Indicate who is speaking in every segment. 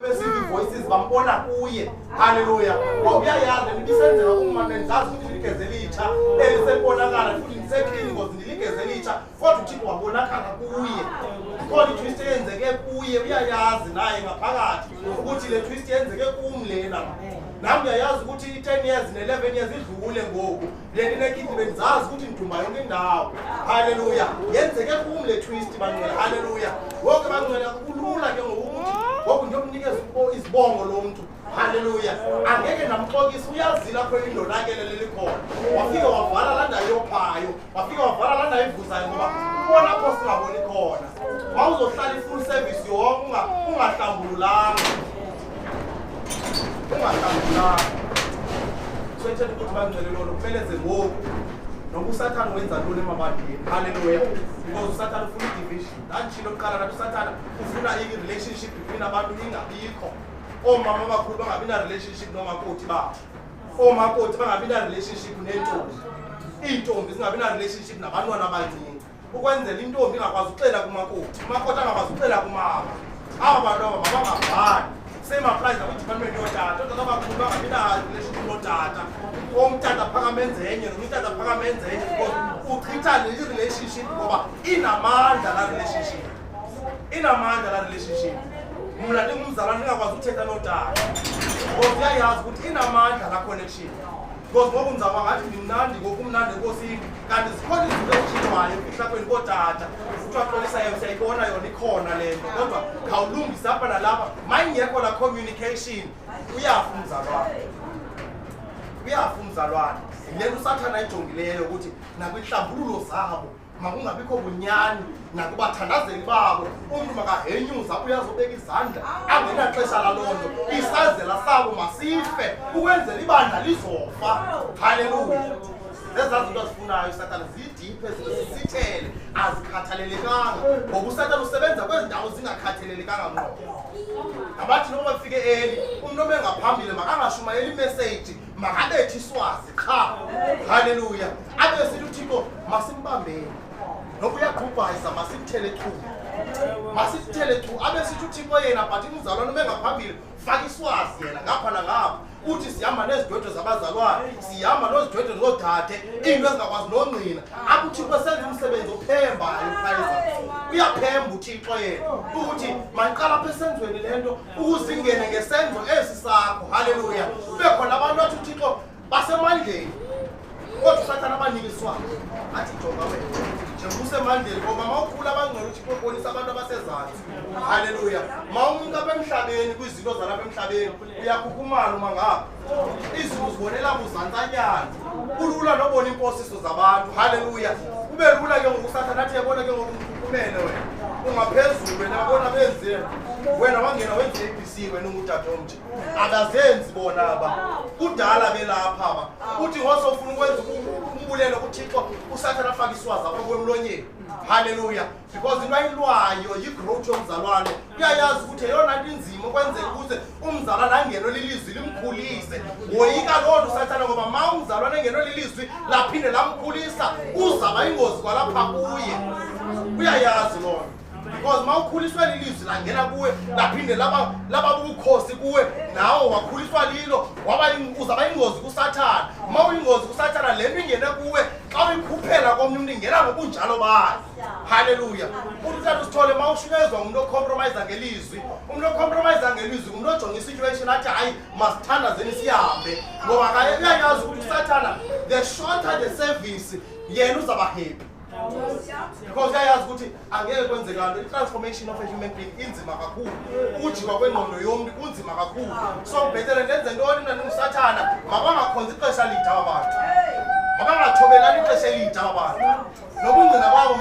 Speaker 1: Besithi voices bambona kuye. Hallelujah. Ngoba uyayazi nibisenzela uma nenzazi ukuthi niligeze elitsha elisebonakala futhi niseklini ngoba niligeze elitsha kodwa uThixo wabonakala kuye. Kodwa twist eyenzeke kuye uyayazi naye ngaphakathi ukuthi le twist yenzeke kumlena. Nami uyayazi ukuthi i10 years ne11 years idlule ngoku. Leni nekindi benzazi ukuthi ndumba yonke indawo. Hallelujah. Yenzeke kumle twist bangcwele. Hallelujah. Wonke bangcwele kulula ke ngokuthi ngoba ngiyomnikeza isibongo lo muntu. Hallelujah. Angeke namxokisa uyazi lapho indonakele lelikhona. Wafika wavala la ndawo yophayo. Wafika wavala la ndawo ivuzayo ngoba ubona lapho singaboni khona. Mawuzohlala i-full service yonke ungahlambululanga. Ungahlambululanga. Swetshela ukuthi bangcwele lo kumele ze ngoku. Noma uSathane wenza ntoni emabandleni. Hallelujah. Because uSathane ufuna i-division. Nanjilo kuqala nathi uSathane ufuna i-relationship between abantu ingabikho. Omama abakhulu bangabi na relationship nomakoti babo. Omakoti bangabi na relationship nentombi. Intombi zingabi na relationship nabantwana abancane. Ukwenzela intombi ingakwazi ukuxela kumakoti. Umakoti angakwazi ukuxela kumama. Aba bantu abangavani. Same applies to department yotata. Kodwa abakhulu bangabi na relationship notata. Omtata phakamenze enye nomtata phakamenze enye uchitha le relationship ngoba inamandla la relationship. Inamandla la relationship. Mna ndingumzalwane ngakwazi ukuthetha notata. Ngoba uyayazi ukuthi inamandla la connection. Because ngoku ngizaba ngathi ngimnandi ngokumnandi nkosini kanti zikhona izinto ezitshintshwayo emhlapheni kotata. Kuthiwa xolisa yena siyayibona yona ikhona le nto kodwa khawulungisa apha nalapha mayingekho la communication uyafa umzalwane. Uyafa umzalwane. Yena uSathane ayijongileyo ukuthi nakwihlambululo zabo makungabikho bunyani nakubathandazeli babo umuntu makahenyuza uyazobeka izandla angenaxesha lalonto isazela sabo masife ukwenzela ibandla lizofa. Hallelujah. Leza zinto azifunayo uSathane zidiphe zisithele azikhathalelekanga ngoba uSathane usebenza kwezindawo zingakhathalelekanga ngqo. Abathi noma bafike eli umuntu obengaphambili makangashumayeli message makabethi iswazi cha. Hallelujah. Abe sithi uThixo masimbambeni noba uyaqhubhayisa masimthele thuba. Masithele thu abe sithi uThixo yena but umzalwane obengaphambili faka iswazi yena ngapha nangapha. Uthi sihamba nezidwedwe zabazalwane sihamba nozidwedwe zodade into ezingakwazi nongqina apho uThixo senza umsebenzi ophembayo phayisa uyaphemba uThixo yena ukuthi maniqala apha esenzweni lento ukuzingene ngesenzo esi sakho. Hallelujah. Kube khona abantu athi uThixo basemandleni kodwa uSathane abanikiswa athi jonga wena njengoba usemandleni ngoba mawukhula abangcwele uThixo ubonisa abantu abasezantsi. Hallelujah. Mawumuntu apha emhlabeni kwizinto zalapha emhlabeni uyakhukhumala uma ngapha izinto zibonela buzantsanyana kulula nobona imposiso zabantu. Hallelujah. Kube lula ke ngoku uSathane athi yabona ke ngoku umkhukhumele wena ungaphezulu wena babona benzile wena wangena wenze ABC wena ungutata omtsha abazenzi bona aba kudala belapha aba uthi ngoso ufuna ukwenza umbulelo kuThixo uSathane afaka iswazi apha kwemlonyeni. Hallelujah. Because into ayilwayo yigrowth yomzalwane uyayazi ukuthi eyona nto inzima ukwenzela ukuze umzalwane angeno lilizwi limkhulise. Woyika loo nto uSathane ngoba ma umzalwane engeno lilizwi laphinde lamkhulisa uzaba ingozi kwalapha kuye. Uyayazi loo nto. Because mawukhuliswa lilizwi langena kuwe laphinde laba bukhosi kuwe nawo wakhuliswa lilo uzaba ingozi kuSathane. Mawuyingozi kuSathane lento ingene kuwe xa uyikhuphela komnye umuntu ingena ngobunjalo bayo. Hallelujah. Uthi usithole mawushunyezwa umuntu ocompromise ngelizwi. Umuntu ocompromise ngelizwi umuntu ojonga isituation athi hayi masithandazeni sihambe ngoba uyayazi ukuthi uSathane the shorter the service yena uzaba happy. Because uyayazi ukuthi angeke kwenzeka lento i-transformation of a human being inzima kakhulu. Ukujikwa kwengqondo yomuntu kunzima kakhulu. So bhetele ndenze ntoni mina uSathane mabangakhonza ixesha lide abantu. Mabangathobelani ixesha elide abantu. Nobungqina babo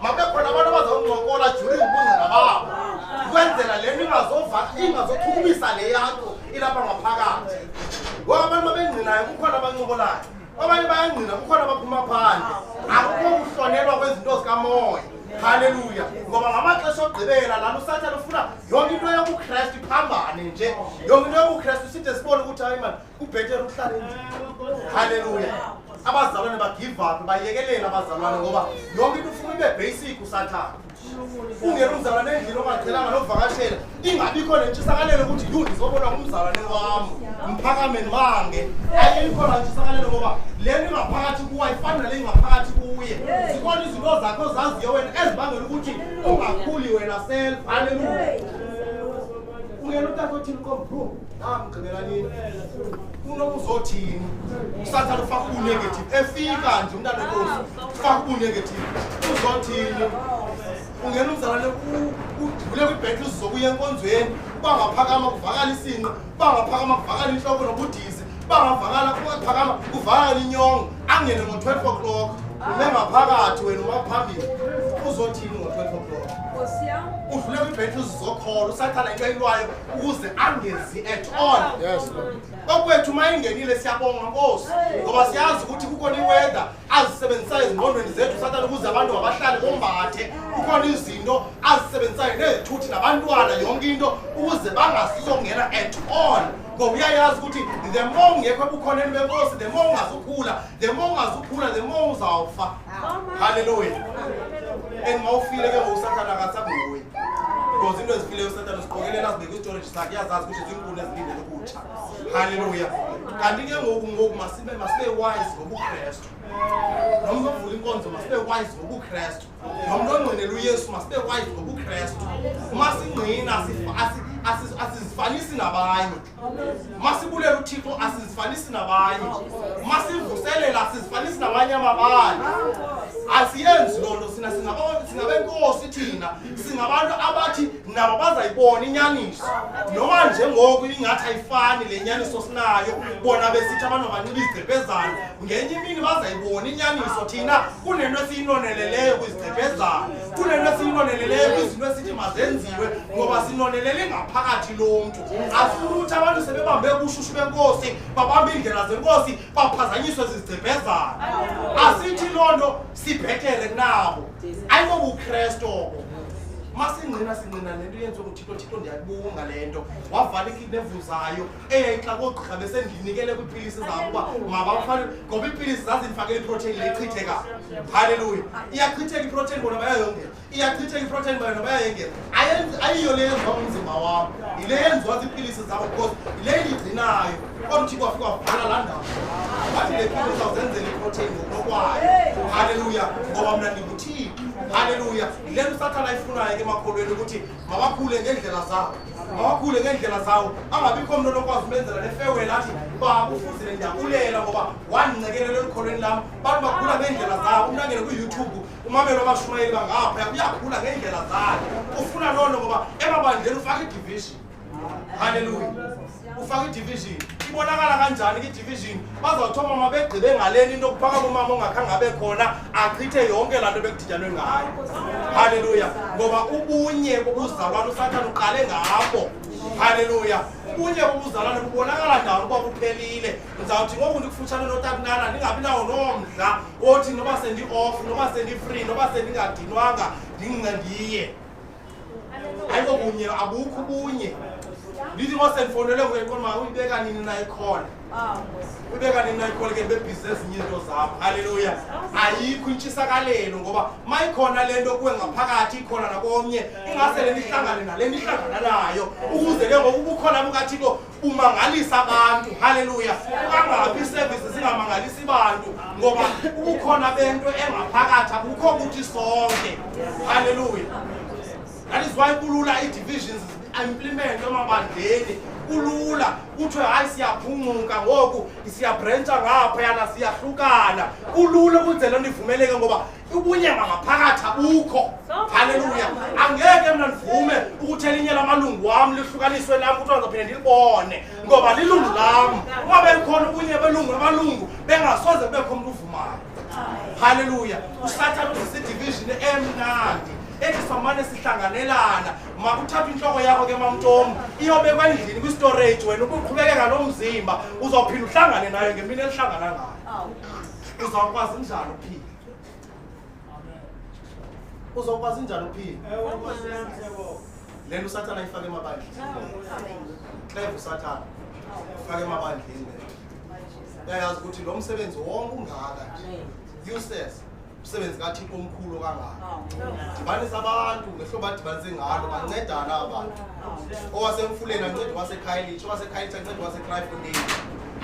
Speaker 1: mabe khona abantu abazawuncokola during ubungqina babo. Kwenzela lento ingazochumisa le yakho ilapha ngaphakathi. Ngoba abantu babengqinayo kukhona abancokolayo. Abanye bayangqina kukhona abaphuma phandle. Akukho ukuhlonelwa kwezinto zikamoya. Hallelujah. Ngoba ngamaxesha ogqibela lana uSathane ufuna yonke into yobuKristu iphambane nje. Yonke into yobuKristu sithe sibone ukuthi hayi man kubhethere ukuhlala endlini. Hallelujah. Abazalwane bagive up bayekelela abazalwane ngoba yonke into ufuna ibe basic uSathane. ungena umzalwane endlini ongaqhelanga novakashela ingabikho nentshisakalelo ukuthi yhu ndizobona ngumzalwane wami mphakame ndimange ayikho la ntshisakalelo ngoba le nto ingaphakathi kuwe ayifani nale ingaphakathi kuye zikhona izinto zakho ozaziyo wena ezibangela ukuthi ungakhuli wena self. Haleluya. Ungena utata othini kompro namgqibela nini unokuzothini usathana ufaka ubu-negative efika nje umntana wenkosi ufaka ubu-negative uzothini ungena umzalwane udlule kwibhetri uzizokuya enkonzweni bangaphakama kuvakala isinqe bangaphakama kuvakala inhloko nobudisi bangaphakama kuvakala inyongo angene ngo-12 o'clock ume ngaphakathi wena uma phambili uzothini ngo-12 o'clock udlule kwibhetri uzizokhola usathana into ayilwayo ukuze angezi at all.
Speaker 2: Yes, Lord.
Speaker 1: Okwethu uma ingenile siyabonga Nkosi ngoba siyazi ukuthi kukhona iweather azisebenzisayo ezingqondweni zethu sathana ukuze abantu abahlale bombathe kukhona izinto azisebenzisayo nezithuthi nabantwana yonke into ukuze bangasizongena at all ngoba uyayazi ukuthi the more ungekho ebukhoneni benkosi the more ungazukhula the more uzawufa. Haleluya. And mawufile ke ngosathana akasabuyi because into ezifileyo usathana usiqokelela azibeke istorage sakhe yazazi ukuthi zinkulu ezilindele ukutsha. Haleluya. Kanti ke ngoku masibe wise ngobuKristu. Noma uvula inkonzo masibe wise ngobuKristu. Noma ongqinela uYesu masibe wise ngobuKristu. Masingqina asizifanisi nabanye. Masibulela uThixo asizifanisi nabanye. Masivuselela asizifanisi nabanye amabandla. Asiyenzi lonto singabenkosi thina singabantu abathi nabo bazayibona inyaniso noma nje ngoku ingathi ayifani le nyaniso sinayo bona besithi abantu abanciba izigqebhezana ngenye imini bazayibona inyaniso thina kunento esiyinoneleleyo kwizigqebhezana kunento esiyinoneleleyo kwizinto esithi mazenziwe ngoba sinonelele ngaphakathi lomntu asifuna ukuthi abantu sebebambe ubushushu benkosi babambe indlela zenkosi baphazanyiswe zizigqebhezana asithi lonto sibhetere nabo ayikobuKristu obo masingqina lento yenziwe nguThixo ndiyabonga lento wavala ikinevuzayo eyayixa kogqirha besendinikele kwiipilisi zabo uba mabafane ngoba iipilisi zazindifakele iprotein leyichitheka. Haleluya. Iyachitheka iprotein bona bayayongela iyachitheka iprotein bona bayayengela ayiyo le yenziwa umzimba wabo yile yenziwa ziipilisi zabo because yile igcinayo kodwa uThixo wafika wavala laa ndawo wathi le pilisi awuzenzela iprotein ngokunokwayo. Haleluya. Ngoba mna ndinguThixo. Haleluya. Le nto usathana ayifunayo ke emakholweni ukuthi mabakhule ngendlela zawo angabikho mntu onokwazi umenzela nefewela athi baba ufuzile ndiyabulela ngoba wandicekelela elikholweni lam bantu bakhula ngeendlela zawo. Umntu angene kwiYouTube umamelo abashumayeli bangaphaya uyakhula ngeendlela zakhe ufuna loo nto ngoba emabandleni ufaka idivision. Haleluya. Ufaka idivision ibonakala kanjani ke idivision bazawuthoma mabegqibe ngaleni into okuphakama umama ongakhange abe khona achithe yonke laa nto bekudityanwe ngayo. Haleluya. Ngoba ubunye bobuzalwane usathana uqale ngabo. Haleluya. Ubunye bobuzalwane bubonakala ndawoni ukuba buphelile. Ndizawuthi ngoku ndikufutshane notatinana ndingabi nawo nomdla othi noba sendi-off noba sendi-free noba sendingadinwanga ndingandiye. Ayiko bunye abukho ubunye. Ndithi ngosendifonele kuyeqona uyibeka nini na ikhona uyibeka nini na ikhona ke bebhizi ezinye into zabo. Haleluya. Ayikho intshisakalelo ngoba mayikhona le nto kuwe ngaphakathi ikhona nakomnye ingase le ndihlangane nale ndihlangana nayo ukuze ke ngoku ubukhona bukaThixo bumangalisa abantu. Haleluya. Angaphi iservice zingamangalisi bantu ngoba ubukhona bento engaphakathi akukho ukuthi sonke. Haleluya. That is why kulula i-divisions implement emabandleni kulula kuthiwe hayi siyaphuncuka ngoku siyabrentsha ngaphayana siyahlukana kulula ukuze loo nto ivumeleke ngoba ubunyama ngaphakathi abukho. Haleluya. Angeke mna ndivume ukuthi elinye lamalungu wam lihlukaniswe nam kuthiwa ndizophinde ndilibone ngoba lilungu lam. Uma bekhona ubunye belungu lamalungu bengasoze kubekho mntu uvumayo. Haleluya. Usathana uzisa idivision emnandi ethi samane sihlanganelana makuthatha inhloko yakho ke mamntomu iyobekwa endlini kwistorage wena ukuqhubekeka nomzimba uzawuphinda uhlangane nayo ngemini elihlangana ngayo. Uzawukwazi njani ukuphila? Uzawukwazi njani ukuphila? Le nto usathana ayifake emabandleni. Clever usathana ufake emabandleni. Uyayazi ukuthi lo msebenzi wonke ungaka useless umsebenzi kaThixo omkhulu kangaka. Dibanisa abantu ngehlobo adibanise ngalo bancedana abantu. Owasemfuleni ancede waseKhayelitsha, owaseKhayelitsha ancede waseKrayfontein.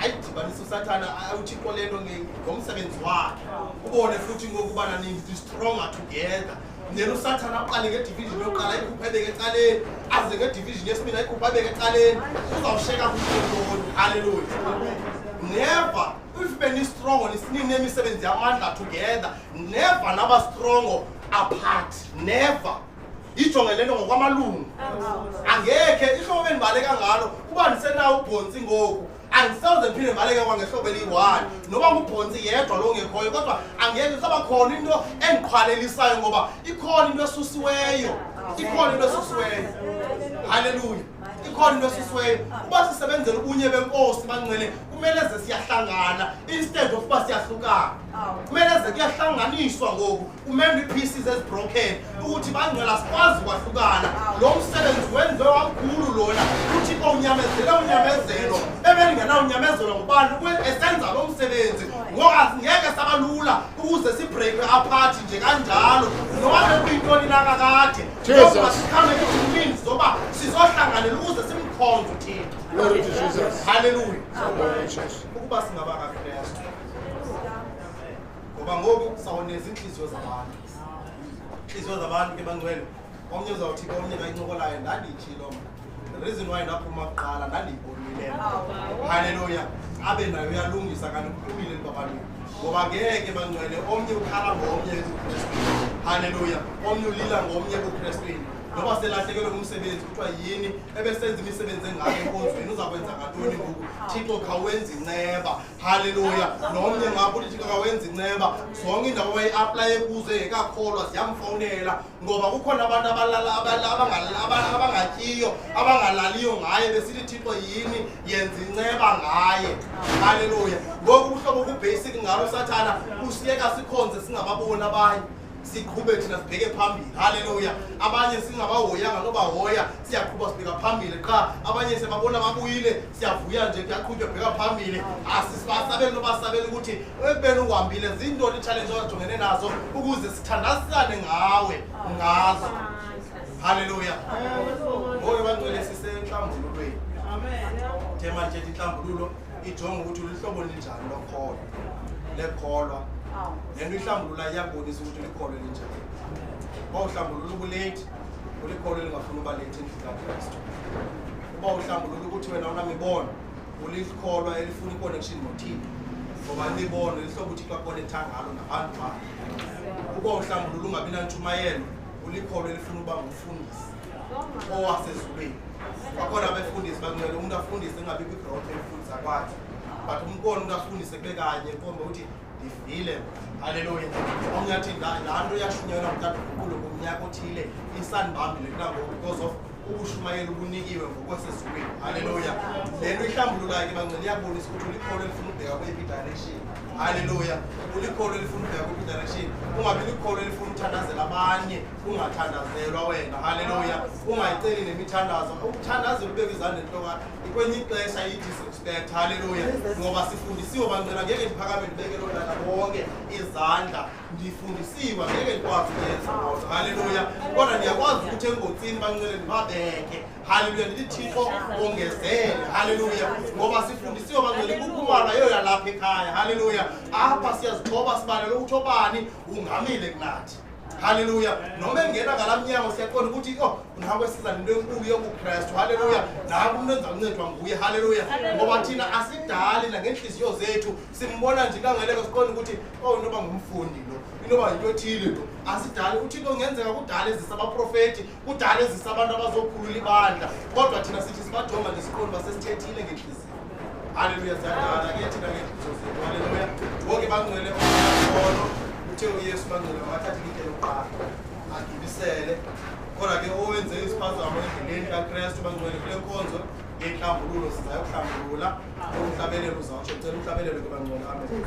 Speaker 1: Ayidibanisa uSathana uThixo lento ngomsebenzi wakhe. Ubone futhi ngokubana ni stronger together. Nelo uSathana aqale ngedivision yokuqala ayikhupheke ecaleni, aze ngedivision yesibili ayikhupheke ecaleni. Uzawusheka kuThixo. Hallelujah. Never, if many strong on imisebenzi yamandla together, never naba strong apart. Never. Ijonge lento ngokwamalungu. Angekhe ihlobo endibaleka ngalo kuba ndisenawo ubhonsi ngoku. Angisoze ngiphinde ngibaleke kwangehlobo eli-1 noba ngubhonsi yedwa lo ngekhoyo, kodwa angeke kusaba khona into endiqhwalelisayo ngoba ikhona into esusiweyo. Ikhona into esusiweyo. Hallelujah. Ikhona into esusiweyo. Kuba sisebenzela ubunye benkosi bangcwele kumele ze siyahlangana instead of uba siyahlukana. Kumele ze kuyahlanganiswa ngoku kumele ii-pieces ezibroken ukuthi bangcwela sikwazi ukwahlukana. Lo msebenzi wenziwe wamkhulu lona uThixo unyamezelo ebeningena unyamezelo ngubani esenza lo msebenzi ngoba ngeke sabalula ukuze sibreake apart nje kanjalo noma bekuyintoni na kakade ngoba sikhambe ngezimpini zoba sizohlanganela ukuze simkhonze uThixo.
Speaker 2: Glory to Jesus.
Speaker 1: Hallelujah.
Speaker 2: Ukuba
Speaker 1: singaba kaKristu ngoba ngoku sawoneza inhliziyo zabantu. Inhliziyo zabantu ke bangcwele omnye uzawuthi omnye kayincokolayo ndandiyitshilo the reason why ndaphuma kuqala ndandiyibonile. Hallelujah. Abe nayo uyalungisa kanti uphumile ebantwini ngoba ngeke bangcwele omnye ukhala ngomnye kuKristwini. Hallelujah. Omnye ulila ngomnye kuKristwini. Noba selahlekelwe ngumsebenzi kuthiwa yini ebesenza imisebenzi engaka enkonzweni uzakwenza ngantoni ngoku? Thixo khawuwenza inceba. Hallelujah. Nomnye ngapho uthi Thixo khawuwenza inceba. Zonke indawo abayi-aplaye kuzo engekakholwa siyamfonela ngoba kukhona abantu abangatyiyo abangalaliyo ngaye besithi Thixo yini yenza inceba ngaye. Hallelujah. Ngoku uhlobo kubasic ngalo uSathana usiyeka sikhonze singababoni abanye. Siqhube thina sibheke phambili. Hallelujah. Abanye singabahoyanga noba hoya siyaqhubeka sibheka phambili qha abanye sebabona babuyile siyavuya nje kuyaqhubeka bheka phambili. Asisibasabeli noba sabeli ukuthi ekubeni uhambile zintoni i-challenge ojongene nazo ukuze sithandazane ngawe ngazo. Hallelujah. Ngoba bangcwele sisenhlambululweni. Thema nje inhlambululo ijonga ukuthi ulihlobo linjani lokholwa lekholwa. Lento ihlambulula iyabonisa ukuthi ulikholwe linjani. Uba uhlambulula ubulate ulikholwe lingafuni uba late endlini kaKristu. Uba uhlambulula ukuthi wena unamibono ulikholwa elifuna i-connection noThixo ngoba imibono lihlobo uThixo akonekta ngalo nabantu bakhe. Uba uhlambulula ungabi nantshumayelo ulikholwe elifuna uba ngumfundisi owasezulwini. Bakhona abefundisi bangcwele umuntu afundise engabi kwi-growth elifundisa kwakhe, but umkhono umuntu afundise kube kanye kombe ukuthi ndivile. Hallelujah. Omnye athi laa nto yashunyelwa ngutatomkhulu ngomnyaka othile isanibambile kunangoku because of ubushumayelo obunikiwe ngokwasezulwini. Hallelujah. Le nto ihlambululayo ke bangcwele iyabonisa ukuthi ulikholwe elifuna ubheka kweyiphi direction. Hallelujah. Ulikholwe elifuna ubheka kweyiphi direction. Ungabi likholwe elifuna ukuthandazela abanye ungathandazelwa wena. Hallelujah. Ungayiceli nemithandazo. Ukuthandazela ubeke izandla enhloko kwenye ixesha i-disrespect. Hallelujah. Ngoba sifundisiwe bangcwele ngeke ndiphakame ndibeke lolana bonke izandla. Ndifundisiwe ngeke ndikwazi ukuyenza kodwa. Hallelujah. Kodwa ndiyakwazi ukuthi engotsini bangcwele ndibabeke. Hallelujah. Ndithi Thixo ongezele. Hallelujah. Ngoba sifundisiwe bangcwele kukumana yiyo yalapha ekhaya. Hallelujah. Apha siyazigcoba sibalele ukuthi obani ungamile kunathi. Hallelujah. Noma engena ngalamnyango siyaqonda ukuthi nawe siza nento enkulu yokuKristu. Hallelujah. Naku umuntu enza uncedwa nguye. Hallelujah. Ngoba thina asidali nangenhliziyo zethu simbona nje kangeleke siqonda ukuthi into ba ngumfundi lo, into ba into ethile lo. Asidali uThixo ngenzeka kudala ezisa abaprofeti, kudala ezisa abantu abazokhulula ibandla. Kodwa thina sithi sibajonga nje siqonda basesithethile ngenhliziyo. Hallelujah. Siyadala ke thina ngenhliziyo zethu. Hallelujah. Bonke bangcwele omkhulu uYesu bangcwele wathatha into yokuqala agibisele kodwa ke owenze isiphazamo endleleni kaKristu bangcwele kule nkonzo yenhlambululo sizayokuhlambulula umhlabelelo uzawutsho ucela umhlabelelo ke bangcwele. Amen.